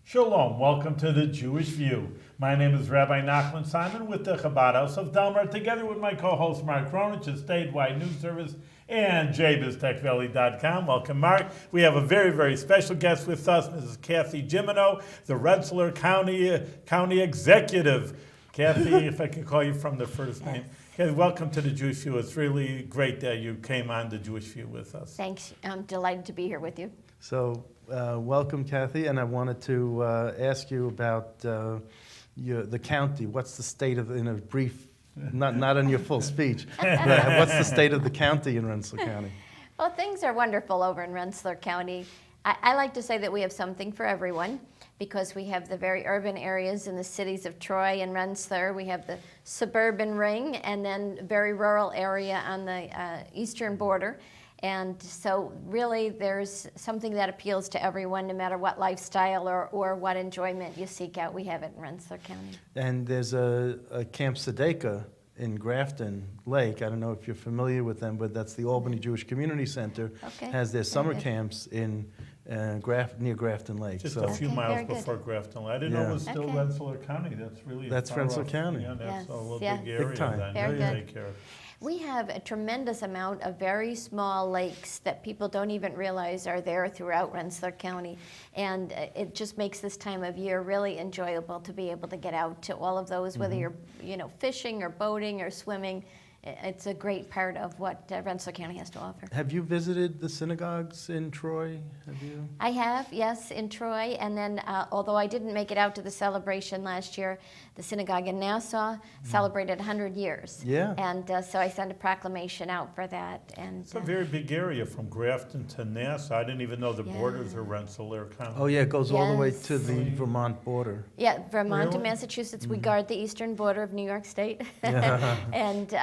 Shalom, welcome to the Jewish View. My name is Rabbi Nachman Simon with the Chabad House of Delmar, together with my co-host Mark Ronich of Statewide News Service and jbiztechvalley.com. Welcome, Mark. We have a very, very special guest with us, Mrs. Kathy Jimino, the Rensselaer County Executive. Kathy, if I can call you from the first name. Kathy, welcome to the Jewish View. It's really great that you came on the Jewish View with us. Thanks. I'm delighted to be here with you. So, welcome, Kathy, and I wanted to ask you about the county. What's the state of, in a brief, not in your full speech, but what's the state of the county in Rensselaer County? Well, things are wonderful over in Rensselaer County. I like to say that we have something for everyone because we have the very urban areas in the cities of Troy and Rensselaer. We have the suburban ring and then very rural area on the eastern border. And so really there's something that appeals to everyone no matter what lifestyle or what enjoyment you seek out. We have it in Rensselaer County. And there's a Camp Sedeka in Grafton Lake. I don't know if you're familiar with them, but that's the Albany Jewish Community Center. Okay. Has their summer camps in near Grafton Lake. Just so a few miles very good. before Grafton Lake. I didn't know it was still Okay. Rensselaer County. That's really That's far Rensselaer off. County. Yeah, that's Yes. a little Yeah. big area. Big time. Then. Very Really good. take care of. We have a tremendous amount of very small lakes that people don't even realize are there throughout Rensselaer County. And it just makes this time of year really enjoyable to be able to get out to all of those, whether you're fishing or boating or swimming. It's a great part of what Rensselaer County has to offer. Have you visited the synagogues in Troy? Have you? I have, yes, in Troy. And then, although I didn't make it out to the celebration last year, the synagogue in Nassau celebrated 100 years. Yeah. And so I sent a proclamation out for that. And It's a very big area from Grafton to Nassau. I didn't even know the borders are Rensselaer County. Oh yeah, it goes all the way Yes. to the Vermont border. yeah, Vermont and Really? Massachusetts, we guard the eastern border of New York State. Yeah. And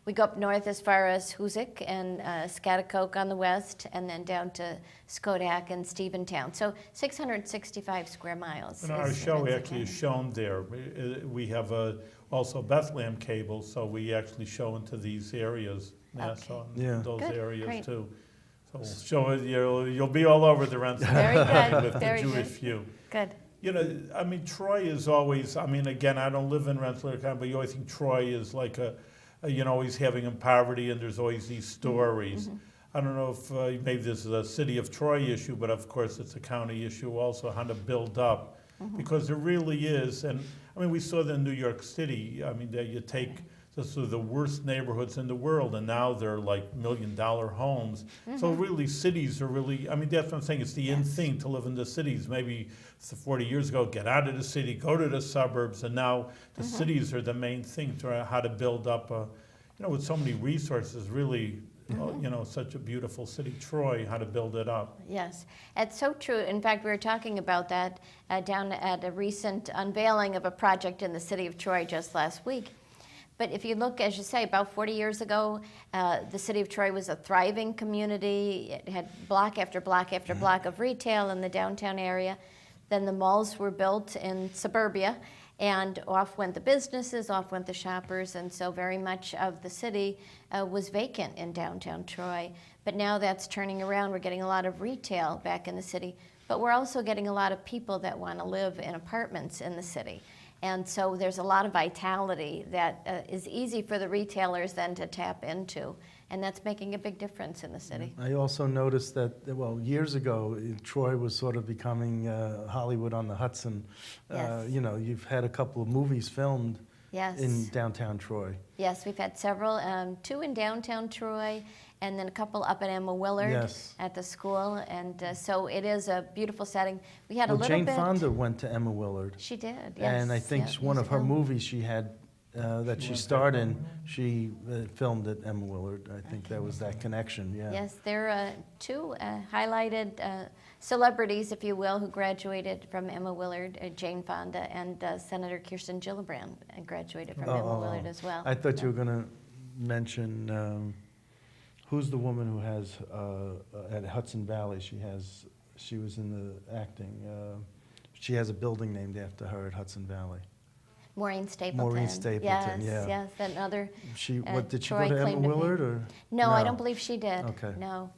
we go up north as far as Hoosick and Schaghticoke on the west, and then down to Schodack and Stephentown. So 665 square miles. And our is show Rensselaer actually is County. shown there. We have also Bethlehem cable, so we actually show into these areas, Nassau, and Yeah. those Good, areas great. too. So we'll show it. You'll be all over the Rensselaer Very good, with very the Jewish good. View. Good. You know, I mean, Troy is always. I mean, again, I don't live in Rensselaer County, but you always think Troy is like always having in poverty, and there's always these stories. I don't know if maybe this is a city of Troy issue, but of course it's a county issue also, how to build up. Because there really is, and I mean, we saw that in New York City, I mean, that you take the worst neighborhoods in the world, and now they're like $1 million homes. So really, cities are really, I mean, that's what I'm saying, it's the in thing to live in the cities. Maybe 40 years ago, get out of the city, go to the suburbs, and now the cities are the main thing to how to build up, with so many resources, really, such a beautiful city, Troy, how to build it up. Yes, it's so true. In fact, we were talking about that down at a recent unveiling of a project in the city of Troy just last week. But if you look, as you say, about 40 years ago, the city of Troy was a thriving community. It had block after block after block of retail in the downtown area. Then the malls were built in suburbia, and off went the businesses, off went the shoppers, and so very much of the city was vacant in downtown Troy. But now that's turning around. We're getting a lot of retail back in the city, but we're also getting a lot of people that want to live in apartments in the city. And so there's a lot of vitality that is easy for the retailers then to tap into, and that's making a big difference in the city. I also noticed that, well, years ago, Troy was sort of becoming Hollywood on the Hudson. Yes. You've had a couple of movies filmed Yes. in downtown Troy. Yes, we've had several, 2 in downtown Troy, and then a couple up at Emma Willard Yes. at the school, and so it is a beautiful setting. We had Well, a little Jane bit. Fonda went to Emma Willard. She did, yes. And I think yeah, one of her musical. movies she had that she starred in, she filmed at Emma Willard. I think that was that connection, yeah. Yes, there are 2 highlighted celebrities, if you will, who graduated from Emma Willard, Jane Fonda, and Senator Kirsten Gillibrand graduated from Emma Willard as well. I thought you were going to mention, who's the woman who has, at Hudson Valley, she was in the acting, she has a building named after her at Hudson Valley. Maureen Stapleton. Maureen Stapleton, yes, yeah. Yes, another. Did she Troy go to Emma claim to Willard fame. or? No, I don't believe she did. Okay. No,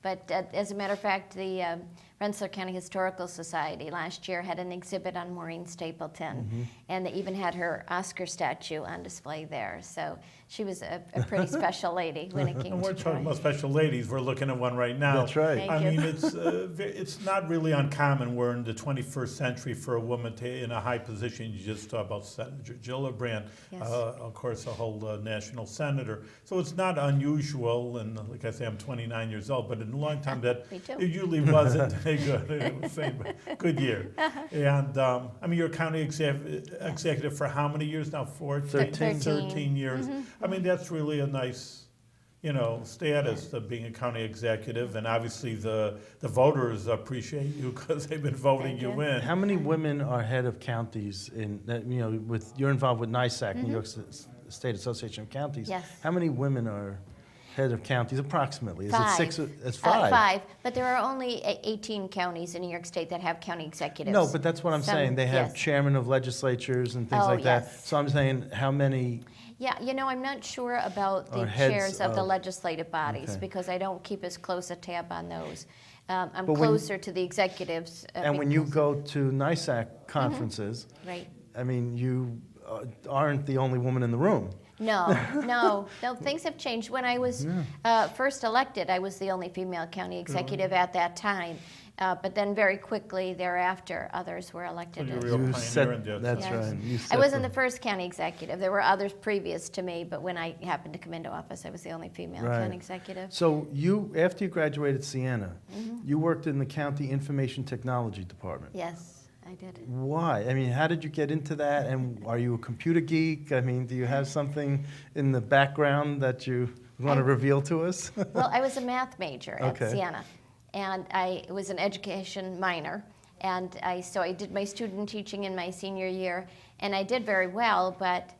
but as a matter of fact, the Rensselaer County Historical Society last year had an exhibit on Maureen Stapleton, and they even had her Oscar statue on display there. So she was a pretty special lady when it came And to we're talking Troy. about special ladies. We're looking at one right now. That's right. Thank I you. mean, it's not really uncommon. We're in the 21st century for a woman in a high position. You just talked about Senator Gillibrand, Yes. of course, a whole national senator. So it's not unusual. And like I say, I'm 29 years old, but in a long time that Me too. it usually wasn't a good year. And I mean, you're a county executive for how many years now? 13. 13 years. I mean, that's really a nice, status of being a county executive, and obviously the voters appreciate you because they've been voting Thank you you. in. How many women are head of counties you're involved with NYSAC, New York State Association of Counties. Yes. How many women are head of counties approximately? Is it Five. six? It's five. Five, but there are only 18 counties in New York State that have county executives. No, but that's what I'm Some- saying. They have yes. chairman of legislatures and things Oh, like that. yes. So I'm saying how many, Yeah, I'm not sure about the Or heads chairs of the of- legislative bodies Okay. because I don't keep as close a tab on those. I'm But when- closer to the executives. and when you because- go to NYSAC conferences, Right. I mean, you aren't the only woman in the room. No, things have changed. When I was first elected, I was the only female county executive at that time. But then very quickly thereafter, others were elected. So you're as- real You pioneer set, in that. that's Yes. right. You I set wasn't the first county executive. There were others previous to me, but when I happened to come into office, I was the only female Right. county executive. So after you graduated Siena, you worked in the county information technology department. Yes, I did. Why? I mean, how did you get into that? And are you a computer geek? I mean, do you have something in the background that you want to reveal to us? Well, I was a math major at Okay. Siena, and I was an education minor. And so I did my student teaching in my senior year, and I did very well, but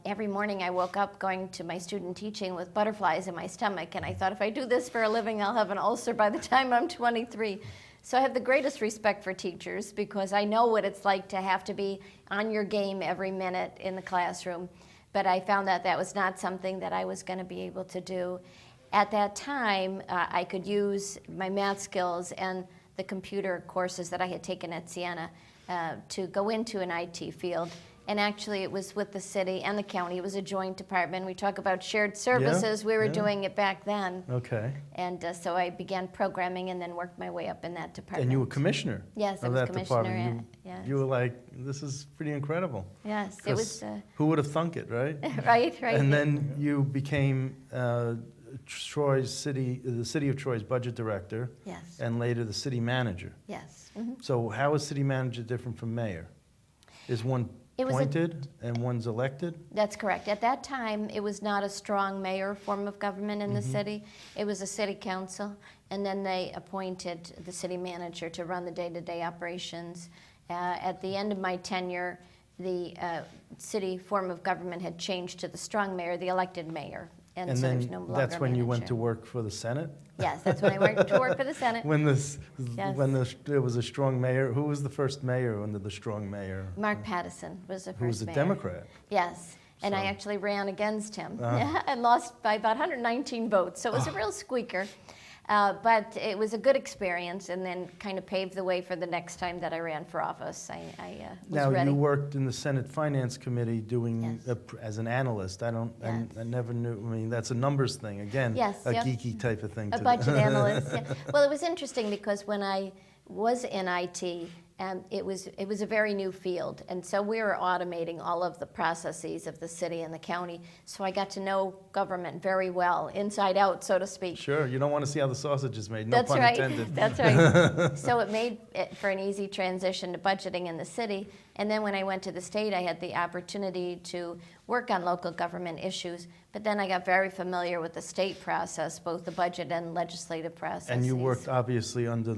every morning I woke up going to my student teaching with butterflies in my stomach, and I thought, if I do this for a living, I'll have an ulcer by the time I'm 23. So I have the greatest respect for teachers because I know what it's like to have to be on your game every minute in the classroom. But I found that that was not something that I was going to be able to do. At that time, I could use my math skills and the computer courses that I had taken at Siena to go into an IT field. And actually, it was with the city and the county. It was a joint department. We talk about shared services. We were yeah. doing it back then. Okay. And so I began programming and then worked my way up in that department. And you were commissioner Yes, I of was that commissioner, department. yes. You were like, this is pretty incredible. Yes, it was, 'Cause who would have thunk it, right? right. And then you became the city of Troy's budget director, Yes, and later the city manager. yes. So how is city manager different from mayor? Is one It was a- appointed and one's elected? That's correct. At that time, it was not a strong mayor form of government in the city. It was a city council, and then they appointed the city manager to run the day-to-day operations. At the end of my tenure, the city form of government had changed to the strong mayor, the elected mayor, and so there's no then longer that's when you went manager. to work for the Senate? Yes, that's when I went to work for the Senate. When Yes. there was a strong mayor, who was the first mayor under the strong mayor? Mark Pattison was the first Who was a mayor. Democrat? Yes, and I So- actually ran against him and lost by about 119 votes. So it was a real squeaker. But it was a good experience and then kind of paved the way for the next time that I ran for office. I was Now, ready. you worked in the Senate Finance Committee doing, Yes. as an analyst. I Yes. never knew, I mean, that's a numbers thing, again. Yes, A yep. geeky type of thing. A to budget analyst. Yeah. Well, it was interesting because when I was in IT, it was a very new field, and so we were automating all of the processes of the city and the county. So I got to know government very well, inside out, so to speak. Sure, you don't want to see how the sausage is made, no That's pun right. intended. That's right. So it made it for an easy transition to budgeting in the city. And then when I went to the state, I had the opportunity to work on local government issues. But then I got very familiar with the state process, both the budget and legislative processes. And you worked obviously under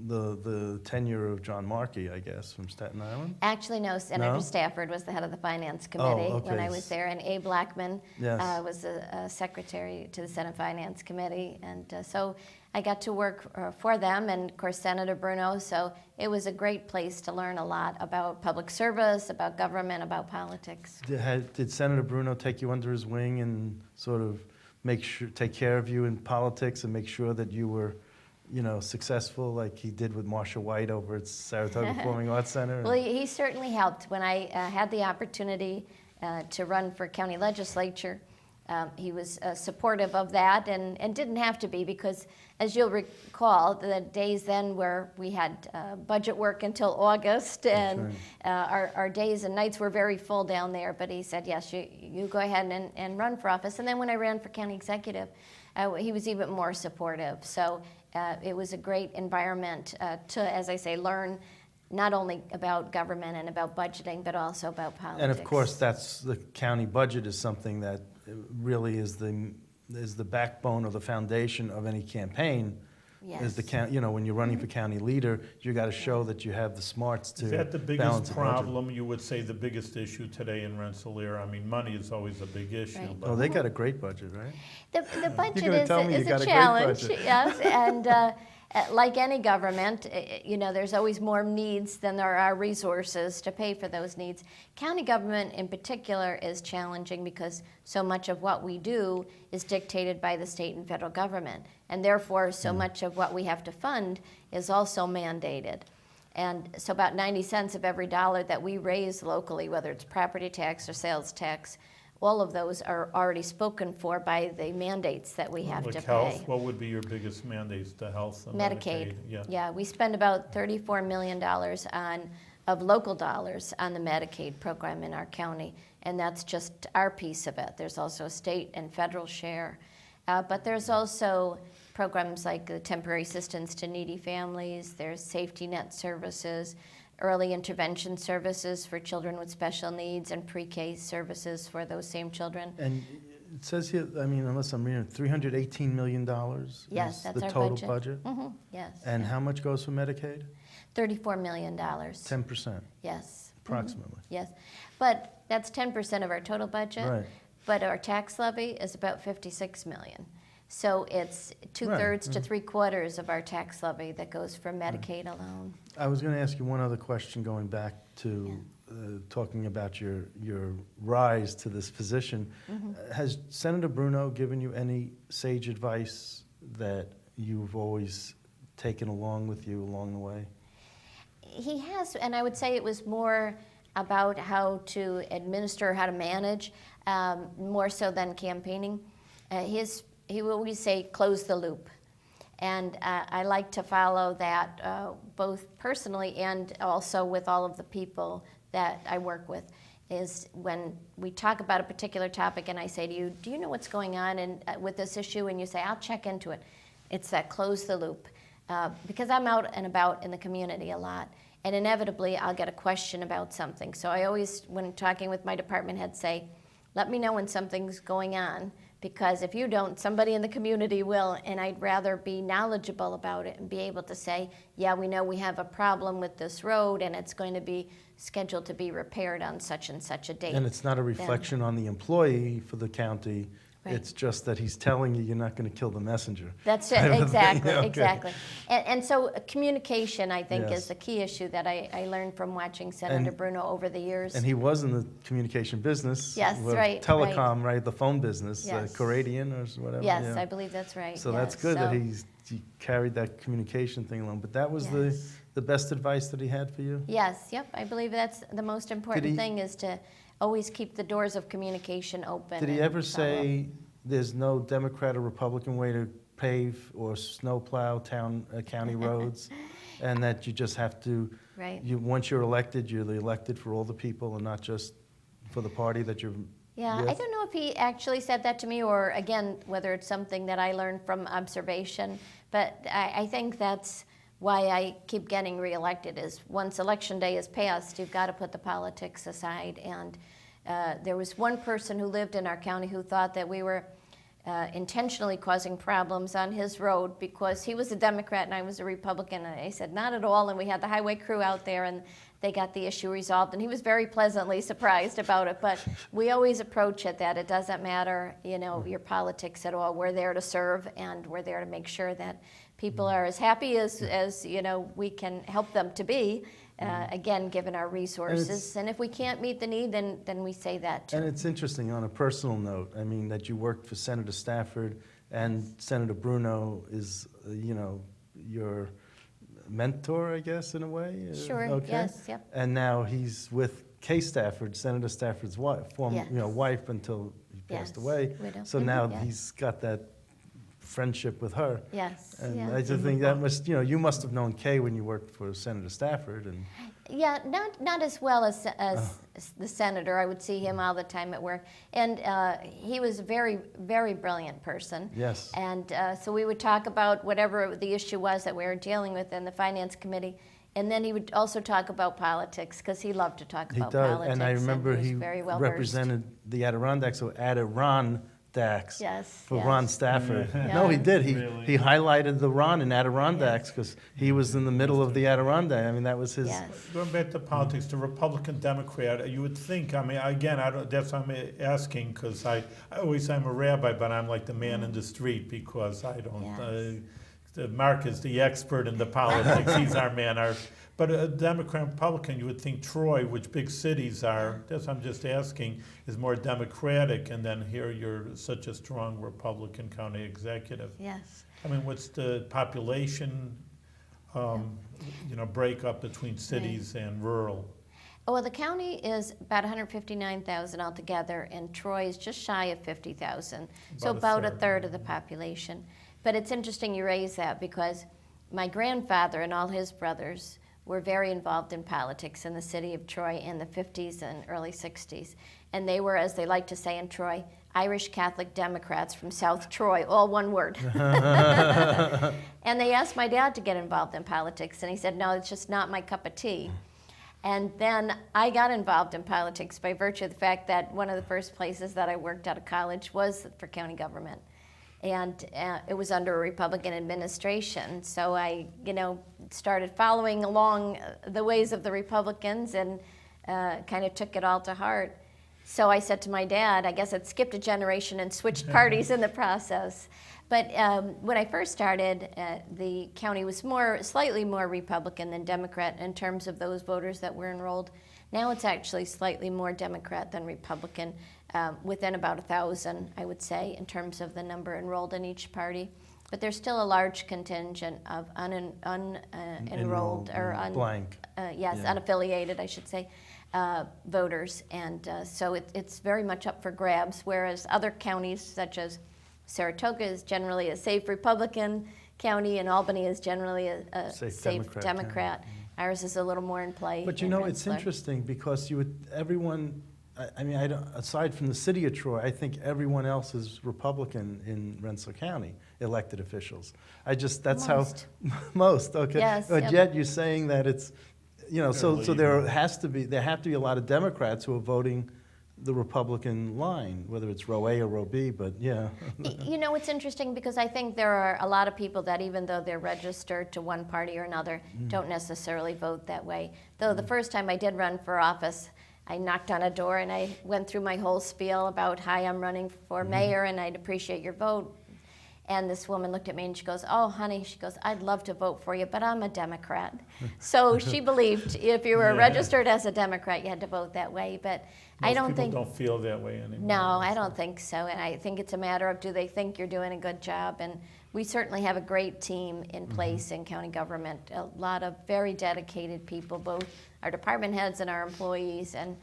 the tenure of John Markey, I guess, from Staten Island? Actually, no. Senator No? Stafford was the head of the finance committee when okay. I was there, and Abe Blackman Yes. was the secretary to the Senate Finance Committee, and so I got to work for them, and of course Senator Bruno. So it was a great place to learn a lot about public service, about government, about politics. Did Senator Bruno take you under his wing and sort of take care of you in politics and make sure that you were successful like he did with Marsha White over at Saratoga Performing Arts Center? Well, he certainly helped. When I had the opportunity to run for county legislature, he was supportive of that and didn't have to be, because as you'll recall, the days then where we had budget work until August, and our days and nights were very full down there. But he said, yes, you go ahead and run for office. And then when I ran for county executive, he was even more supportive. So it was a great environment to, as I say, learn not only about government and about budgeting, but also about politics. And of course, that's the county budget is something that really is the backbone or the foundation of any campaign. Yes. Is the when you're running for county leader, you got to show that you have the smarts to Is that the balance biggest the budget. problem, you would say, the biggest issue today in Rensselaer? I mean, money is always a big issue. Right. But Oh, they got a great budget, right? The budget gonna tell me is you got a a great challenge, budget. yes, and like any government, there's always more needs than there are resources to pay for those needs. County government in particular is challenging because so much of what we do is dictated by the state and federal government, and therefore so much of what we have to fund is also mandated. And so about 90 cents of every dollar that we raise locally, whether it's property tax or sales tax, all of those are already spoken for by the mandates that we have like to health, pay. what would be your biggest mandates to health and Medicaid. Yeah. Yeah, we spend about $34 million of local dollars on the Medicaid program in our county, and that's just our piece of it. There's also a state and federal share. But there's also programs like the temporary assistance to needy families, there's safety net services, early intervention services for children with special needs, and pre-K services for those same children. And it says here, I mean, unless I'm reading, $318 million Yes, is that's the our total budget. budget? Yes. And how much goes for Medicaid? $34 million. 10%, Yes. approximately. Yes. But that's 10% of our total budget. Right. But our tax levy is about 56 million. So it's two-thirds to three-quarters of our tax levy that goes for Medicaid alone. I was going to ask you one other question going back to talking about your rise to this position. Has Senator Bruno given you any sage advice that you've always taken along with you along the way? He has, and I would say it was more about how to administer, how to manage, more so than campaigning. He will always say, close the loop. And I like to follow that both personally and also with all of the people that I work with, is when we talk about a particular topic and I say to you, do you know what's going on with this issue? And you say, I'll check into it. It's that close the loop. Because I'm out and about in the community a lot, and inevitably I'll get a question about something. So I always, when talking with my department head, say, let me know when something's going on, because if you don't, somebody in the community will, and I'd rather be knowledgeable about it and be able to say, yeah, we know we have a problem with this road and it's going to be scheduled to be repaired on such and such a date. And it's not a reflection on the employee for the county. Right. It's just that he's telling you you're not going to kill the messenger. That's it, kind of thing. exactly, Okay. exactly. And so communication, I think, Yes. is the key issue that I learned from watching Senator And- Bruno over the years. And he was in the communication business. Yes, with right, Telecom, right? The phone business, Yes. Coradian or whatever. Yes, yeah. I believe that's right. So yes. that's good that So- he carried that communication thing along. But that was Yes. the best advice that he had for you? Yes, yep, I believe that's the most important he- thing, is to always keep the doors of communication open. Did he and ever follow. say there's no Democrat or Republican way to pave or snowplow county roads, and that you just have to, Right. once you're elected, you're elected for all the people and not just for the party that you're Yeah, I with? don't know if he actually said that to me, or again, whether it's something that I learned from observation, but I think that's why I keep getting reelected, is once election day is passed, you've got to put the politics aside. And there was one person who lived in our county who thought that we were intentionally causing problems on his road because he was a Democrat and I was a Republican. And I said, not at all. And we had the highway crew out there and they got the issue resolved. And he was very pleasantly surprised about it. But we always approach it that it doesn't matter, your politics at all. We're there to serve, and we're there to make sure that people are as happy as we can help them to be. Again, given our resources. And if we can't meet the need, then we say that too. And it's interesting, on a personal note, I mean, that you worked for Senator Stafford, and Senator Bruno is, your mentor, I guess, in a way. Sure, Okay. yes, yep. And now he's with Kay Stafford, Senator Stafford's wife, former, Yes. wife until he passed Yes, away. widow. So Mhm, now yes. he's got that friendship with her. Yes, And yeah. I just think that must, you must have known Kay when you worked for Senator Stafford, and Yeah, not as well as the senator. I would see him all the time at work, and he was a very, very brilliant person. yes. And so we would talk about whatever the issue was that we were dealing with in the finance committee, and then he would also talk about politics because he loved to talk He about does, politics. and I remember was he very well versed. represented the Adirondacks, so Adirondacks Yes, for yes. Ron Stafford. Yeah. No, he did. Really? He highlighted the Ron in Adirondacks because he was in the middle of the Adirondack. I mean, that was his. Yes. Going back to politics, the Republican Democrat, you would think, I mean, again, I don't, that's why I'm asking, because I always say I'm a rabbi, but I'm like the man in the street because I don't, Yes. Mark is the expert in the politics, he's our man. But a Democrat Republican, you would think Troy, which big cities are, that's what I'm just asking, is more Democratic, and then here you're such a strong Republican county executive. Yes. I mean, what's the population, breakup between cities and rural? Well, the county is about 159,000 altogether, and Troy is just shy of 50,000, so about a third of the population. But it's interesting you raise that because my grandfather and all his brothers were very involved in politics in the city of Troy in the 50s and early 60s. And they were, as they like to say in Troy, Irish Catholic Democrats from South Troy, all one word. And they asked my dad to get involved in politics, and he said, no, it's just not my cup of tea. And then I got involved in politics by virtue of the fact that one of the first places that I worked out of college was for county government. And it was under a Republican administration. So I, started following along the ways of the Republicans and kind of took it all to heart. So I said to my dad, I guess I'd skipped a generation and switched parties in the process. But when I first started, the county was slightly more Republican than Democrat in terms of those voters that were enrolled. Now it's actually slightly more Democrat than Republican, within about 1,000, I would say, in terms of the number enrolled in each party. But there's still a large contingent of unenrolled or blank. unaffiliated, I should say, voters. And so it's very much up for grabs, whereas other counties, such as Saratoga, is generally a safe Republican county, and Albany is generally a safe Democrat. Ours is a little more in play. But in it's Rensselaer. interesting because everyone, I don't, aside from the city of Troy, I think everyone else is Republican in Rensselaer County, elected officials. That's Most. how, most, okay. Yes, But yep. yet you're saying that it's, so Fairly there have to be a lot of Democrats who are voting the Republican line, whether it's row A or row B, but yeah. It's interesting because I think there are a lot of people that even though they're registered to one party or another, don't necessarily vote that way. Though the first time I did run for office, I knocked on a door and I went through my whole spiel about, hi, I'm running for mayor and I'd appreciate your vote. And this woman looked at me and she goes, oh, honey, she goes, I'd love to vote for you, but I'm a Democrat. So she believed if you were registered as a Democrat, you had to vote that way. But I don't think. Most people don't feel that way anymore. No, I don't think so. And I think it's a matter of, do they think you're doing a good job? And we certainly have a great team in place in county government, a lot of very dedicated people, both our department heads and our employees, and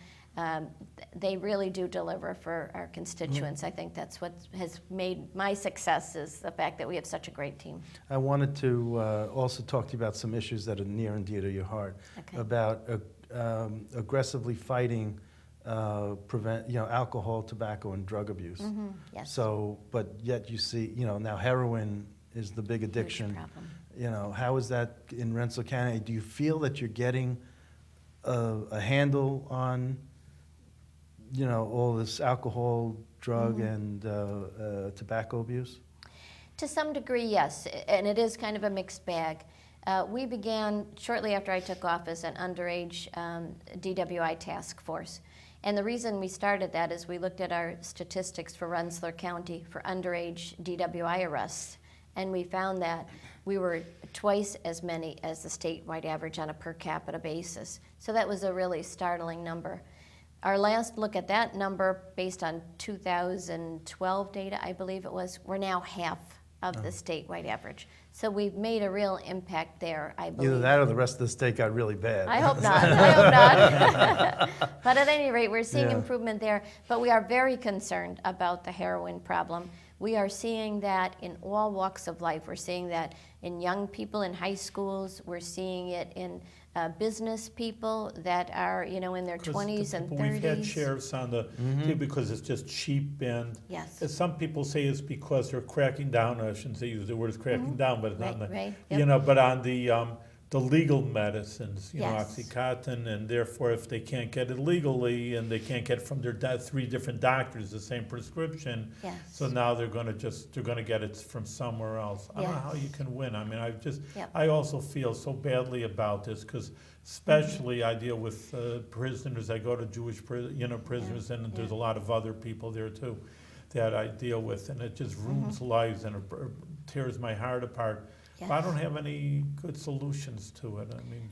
they really do deliver for our constituents. I think that's what has made my success, is the fact that we have such a great team. I wanted to also talk to you about some issues that are near and dear to your heart, Okay. about aggressively fighting alcohol, tobacco, and drug abuse. Yes. So, but yet you see, now heroin is the big addiction. problem. How is that in Rensselaer County? Do you feel that you're getting a handle on, all this alcohol, drug, and tobacco abuse? To some degree, yes, and it is kind of a mixed bag. We began, shortly after I took office, an underage DWI task force. And the reason we started that is we looked at our statistics for Rensselaer County for underage DWI arrests, and we found that we were twice as many as the statewide average on a per capita basis. So that was a really startling number. Our last look at that number, based on 2012 data, I believe it was, we're now half of the statewide average. So we've made a real impact there, I believe. Either that or the rest of the state got really bad. I hope not. I hope not. But at any rate, we're seeing Yeah. improvement there. But we are very concerned about the heroin problem. We are seeing that in all walks of life. We're seeing that in young people in high schools. We're seeing it in business people that are, in their 20s and 30s. We've had sheriffs on the because it's just cheap, and Yes. as some people say it's because they're cracking down. I shouldn't say use the word cracking down, but Right, on the right, yep. but on the legal medicines, Yes. OxyContin, and therefore if they can't get it legally and they can't get it from their 3 different doctors the same prescription, Yes. so now they're going to get it from somewhere else. I don't know how Yes. you can win. I mean, Yep. I also feel so badly about this because especially I deal with prisoners. I go to Jewish prisoners, and there's a lot of other people there too that I deal with, and it just ruins lives and it tears my heart apart. Yes. But I don't have any good solutions to it. I mean,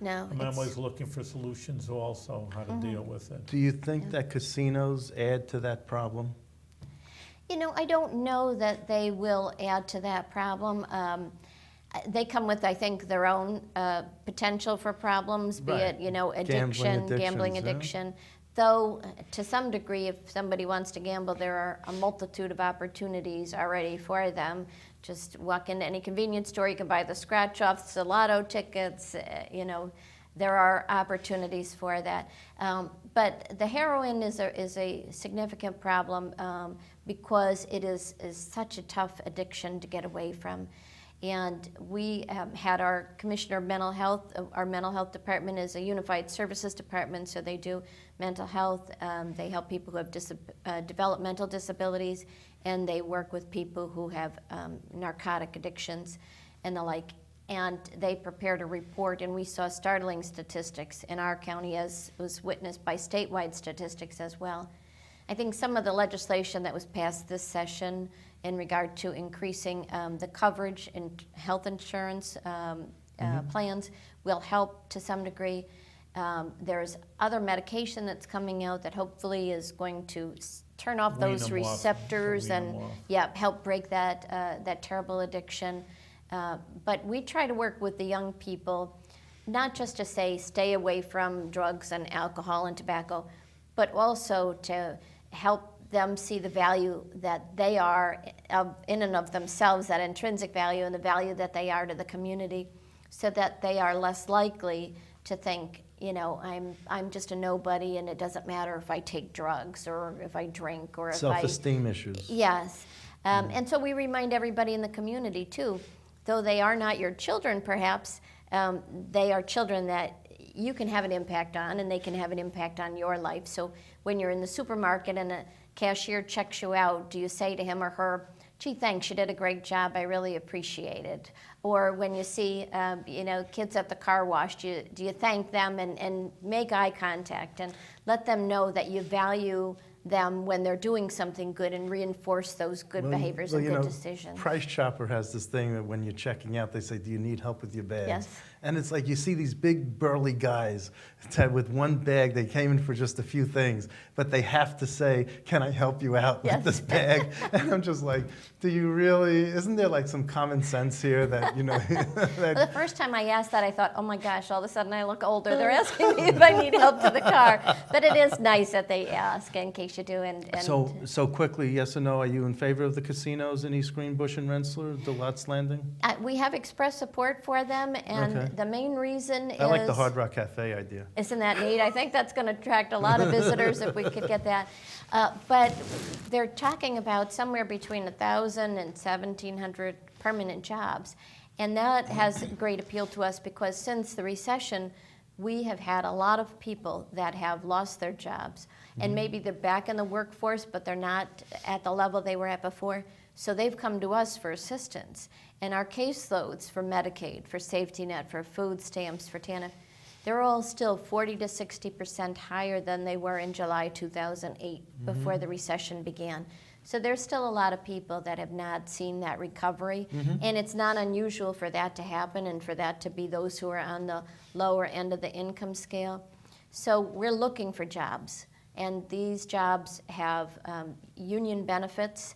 No, I'm it's- always looking for solutions also, how to deal with it. Do you think that casinos add to that problem? I don't know that they will add to that problem. They come with, I think, their own potential for problems, be Right. it, addiction, gambling addictions, yeah. addiction. Though, to some degree, if somebody wants to gamble, there are a multitude of opportunities already for them. Just walk into any convenience store, you can buy the scratch-offs, the lotto tickets, there are opportunities for that. But the heroin is a significant problem because it is such a tough addiction to get away from. And we had our commissioner of mental health. Our mental health department is a unified services department, so they do mental health. They help people who have developmental disabilities, and they work with people who have narcotic addictions and the like. And they prepared a report, and we saw startling statistics in our county, as was witnessed by statewide statistics as well. I think some of the legislation that was passed this session in regard to increasing the coverage in health insurance plans will help to some degree. There's other medication that's coming out that hopefully is going to turn off Wean those them off, receptors wean and them off. help break that terrible addiction. But we try to work with the young people, not just to say stay away from drugs and alcohol and tobacco, but also to help them see the value that they are in and of themselves, that intrinsic value and the value that they are to the community, so that they are less likely to think, I'm just a nobody and it doesn't matter if I take drugs or if I drink or if Self-esteem issues. Yes. And so we remind everybody in the community too, though they are not your children perhaps, they are children that you can have an impact on, and they can have an impact on your life. So when you're in the supermarket and a cashier checks you out, do you say to him or her, gee, thanks, you did a great job, I really appreciate it? Or when you see, kids at the car wash, do you thank them and make eye contact and let them know that you value them when they're doing something good and reinforce those good behaviors and good decisions? Price Chopper has this thing that when you're checking out, they say, do you need help with your bags? Yes. And it's like you see these big burly guys with one bag, they came in for just a few things, but they have to say, can I help you out Yes. with this bag? And I'm just like, do you really, isn't there like some common sense here that, that Well, the first time I asked that, I thought, oh my gosh, all of a sudden I look older. They're asking me if I need help to the car. But it is nice that they ask in case you do. And So quickly, yes or no, are you in favor of the casinos in East Greenbush and Rensselaer, Delottes Landing? we have expressed support for them, and Okay. the main reason is... I like the Hard Rock Cafe idea. Isn't that neat? I think that's going to attract a lot of visitors if we could get that. But they're talking about somewhere between 1,000 and 1,700 permanent jobs. And that has great appeal to us because since the recession, we have had a lot of people that have lost their jobs. And maybe they're back in the workforce, but they're not at the level they were at before. So they've come to us for assistance. And our caseloads for Medicaid, for Safety Net, for food stamps, for TANF, they're all still 40 to 60% higher than they were in July 2008, before the recession began. So there's still a lot of people that have not seen that recovery, and it's not unusual for that to happen and for that to be those who are on the lower end of the income scale. So we're looking for jobs, And these jobs have union benefits,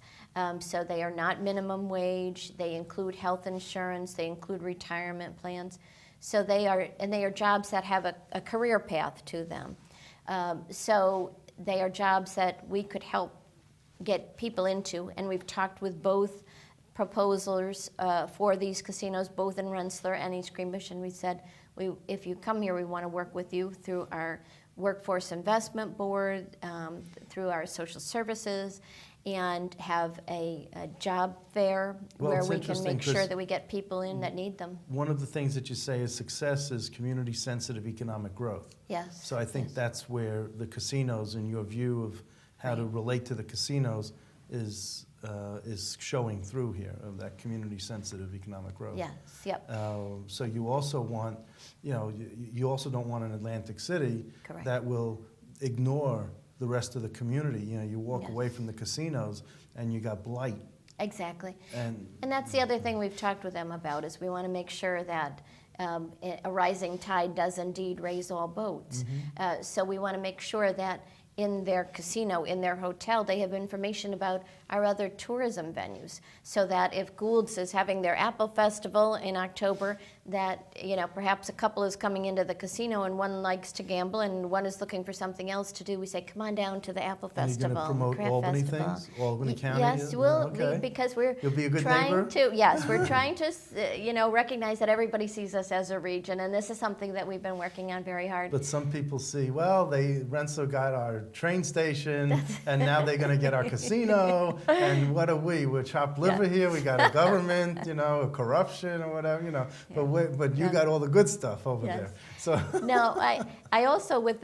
so they are not minimum wage. They include health insurance. They include retirement plans. So they are jobs that have a career path to them. So they are jobs that we could help get people into, and we've talked with both proposals for these casinos, both in Rensselaer and East Greenbush, and we said, if you come here, we want to work with you through our Workforce Investment Board, through our social services, and have a job fair where we can make sure that we get people in that need them. One of the things that you say is success is community-sensitive economic growth. Yes. So I think that's where the casinos, and your view of how to relate to the casinos, is showing through here, of that community-sensitive economic growth. Yes, yep. So you also want, you also don't want an Atlantic City Correct. that will ignore the rest of the community. You walk Yes. away from the casinos and you got blight. Exactly. And that's the other thing we've talked with them about, is we want to make sure that a rising tide does indeed raise all boats. So we want to make sure that in their casino, in their hotel, they have information about our other tourism venues, so that if Gould's is having their Apple Festival in October, that perhaps a couple is coming into the casino and one likes to gamble and one is looking for something else to do, we say, come on down to the Apple Festival. Are you going to promote Craft Albany Festival. things? Albany County? Yes, because we're You'll be a good trying neighbor? to. Yes, we're trying to, recognize that everybody sees us as a region, and this is something that we've been working on very hard. But some people see, well, Rensselaer got our train station, and now they're going to get our casino, and what are we? We're chopped liver here. We got a government, a corruption or whatever, But you got all the good stuff over Yes. there. So No, I also with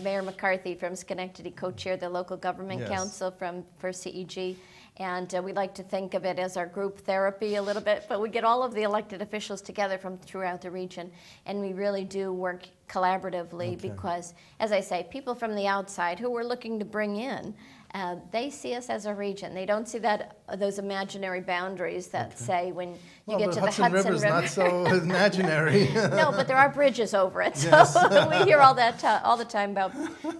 Mayor McCarthy from Schenectady co-chair the local government Yes. council for CEG, and we like to think of it as our group therapy a little bit. But we get all of the elected officials together from throughout the region, and we really do work collaboratively because, as I say, people from the outside who we're looking to bring in, they see us as a region. They don't see those imaginary boundaries that say when you get to the Hudson River is River. not so imaginary. No, but there are bridges over it. So Yes. we hear all the time about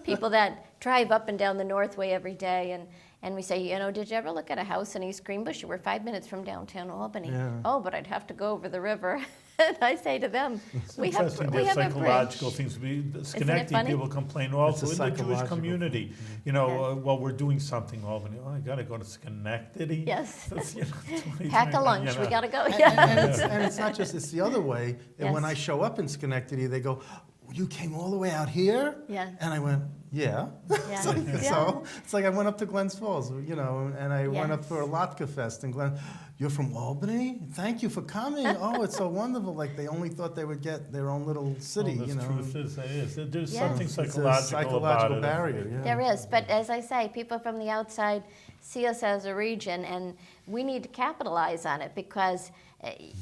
people that drive up and down the Northway every day, and we say, did you ever look at a house in East Greenbush? You were 5 minutes from downtown Albany. Yeah. Oh, but I'd have to go over the river. And I say to them, we have Interesting, a psychological bridge. things. Schenectady funny? people complain also It's in a the Jewish psychological community. Well, we're doing something, Albany. Oh, I got to go to Schenectady. Yes. That's, Pack a lunch. We got to go. And it's not just, it's the other way. And when Yes. I show up in Schenectady, they go, you came all the way out here? Yeah. And I went, yeah. Yeah. So Yeah. it's like I went up to Glens Falls, and I went up Yes. for a Latka Fest in Glen. You're from Albany? Thank you for coming. Oh, it's so wonderful. Like they only thought they would get their own little city, The truth is, there's Yes. something It's a psychological about it. barrier, yeah. There is, but as I say, people from the outside see us as a region, and we need to capitalize on it, because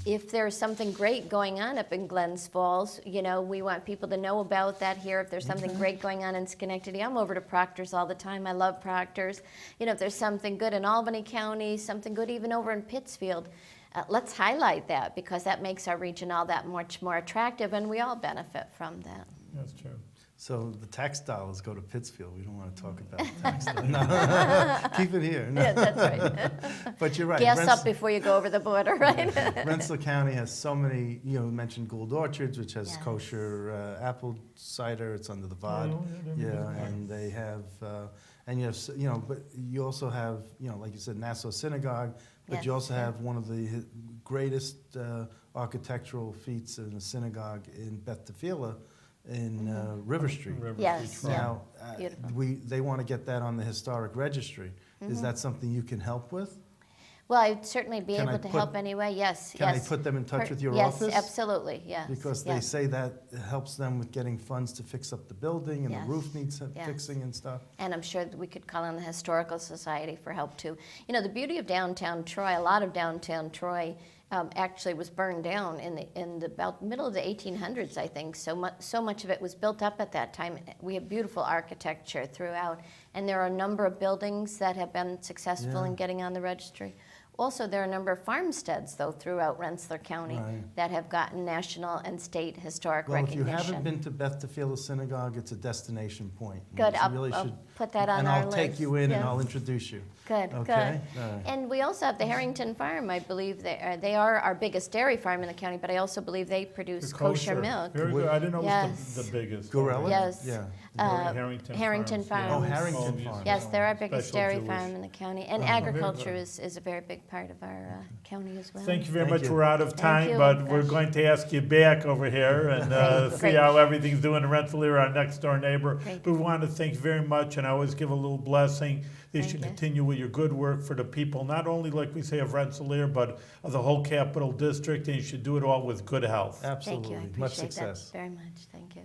if there's something great going on up in Glens Falls, we want people to know about that here. If there's something great going on in Schenectady, I'm over to Proctor's all the time. I love Proctor's. If there's something good in Albany County, something good even over in Pittsfield, let's highlight that, because that makes our region all that much more attractive, and we all benefit from that. That's true. So the tax dollars go to Pittsfield. We don't want to talk about the tax dollars. No. Keep it here. No. Yeah, that's right. But you're right. Gas up before you go over the border, right? Rensselaer County has so many, you mentioned Gould Orchards, which has Yes. kosher apple cider. It's under the VOD. And they have, and you have, but you also have, like you said, Nassau Synagogue, but you Yes, also yeah. have one of the greatest architectural feats in a synagogue in Beth Tefillah in River Street. Yes, yeah. Now, Beautiful. they want to get that on the historic registry. Is that something you can help with? Well, I'd certainly be Can I able to put- help anyway, yes. Can I yes. put them in touch with your Yes, office? absolutely, yes. Because they yes. say that helps them with getting funds to fix up the building, and Yes. the roof needs Yes. fixing and stuff. And I'm sure that we could call on the Historical Society for help too. The beauty of downtown Troy, a lot of downtown Troy actually was burned down in the about middle of the 1800s, I think. So much of it was built up at that time. We have beautiful architecture throughout, and there are a number of buildings that have been successful Yeah. in getting on the registry. Also, there are a number of farmsteads, though, throughout Rensselaer County Right. that have gotten national and state historic Well, if you recognition. haven't been to Beth Tefillah Synagogue, it's a destination point. Good, You really I'll should. put that on And our I'll take list. you in and Yes. I'll introduce you. Good, Okay? good. All right. And we also have the Harrington Farm, I believe. They are our biggest dairy farm in the county, but I also believe they produce The kosher milk. Very good. I didn't know it was Yes. the biggest. Gorilla? Yes. Yeah. Harrington Farms, Oh, Farms. Harrington Farms. Yes, they're our biggest Special dairy Jewish. farm in the county. And very agriculture good. is a very big part of our county as well. Thank you very Thank much. you. We're out of Thank time, you. but we're going to ask you back over here and Great, see great. how everything's doing in Rensselaer, our next door neighbor. Great. But we want to thank you very much, and I always give a little blessing. They Thank should you. continue with your good work for the people, not only, like we say, of Rensselaer, but of the whole capital district, and you should do it all with good health. Absolutely. Thank you. I Much appreciate that success. very much. Thank you.